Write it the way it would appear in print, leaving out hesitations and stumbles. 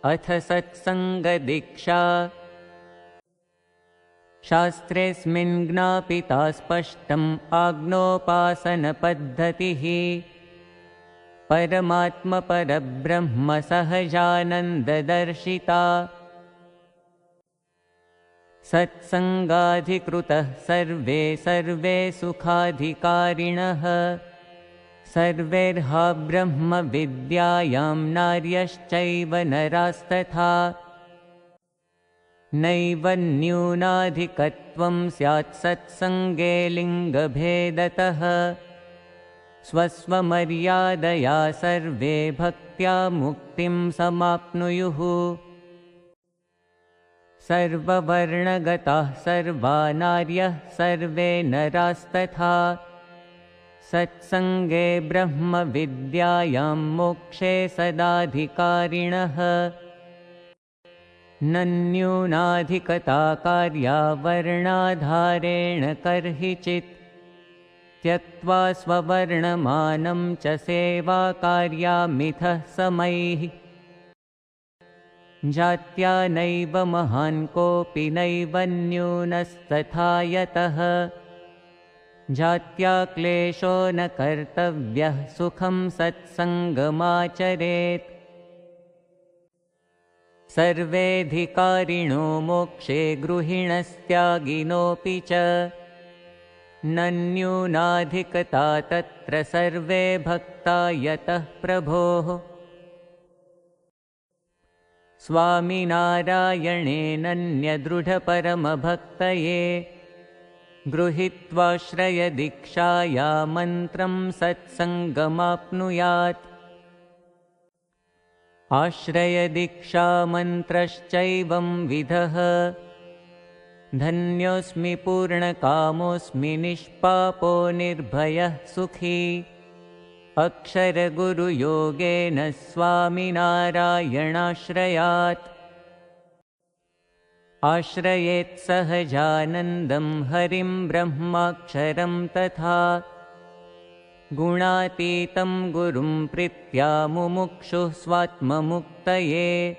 अथ सत्सङ्गदीक्षा। शास्त्रेऽस्मिन् ज्ञापिता स्पष्टम् आज्ञोपासनपद्धतिः। परमात्मपरब्रह्म सहजानन्ददर्शिता। सत्सङ्गाधिकृतः सर्वे सुखाधिकारिणः। सर्वैर्हा ब्रह्मविद्यायां नार्यश्चैव नरास्तथा। नैव न्यूनाधिकत्वं स्यात् सत्सङ्गे लिङ्गभेदतः। स्वस्वमर्यादया सर्वे भक्त्या मुक्तिं समाप्नुयुः। सर्ववर्णगताः सर्वा नार्यः सर्वे नरास्तथा। सत्सङ्गे ब्रह्मविद्यायां मोक्षे सदाधिकारिणः। न न्यूनाधिकता कार्या वर्णाधारेण कर्हिचित्। त्यक्त्वा स्ववर्णमानं च सेवाकार्यामिथः समैः। जात्या नैव महान् कोऽपि नैव न्यूनस्तथा यतः। जात्या क्लेशो न कर्तव्यः सुखं सत्सङ्गमाचरेत्। सर्वेऽधिकारिणो मोक्षे गृहिणस्त्यागिनोऽपि च। न न्यूनाधिकता तत्र सर्वे भक्ता यतः प्रभोः। स्वामिनारायणेनन्यदृढपरमभक्तये गृहीत्वाश्रयदीक्षाया मन्त्रं सत्सङ्गमाप्नुयात्। आश्रयदीक्षामन्त्रश्चैवं विधः। धन्योऽस्मि पूर्णकामोऽस्मि निष्पापो निर्भयः सुखी। अक्षरगुरुयोगेन स्वामिनारायणाश्रयात्। आश्रयेत् सहजानन्दं हरिं ब्रह्माक्षरं तथा। गुणातीतं गुरुं प्रीत्या मुमुक्षुः स्वात्ममुक्तये।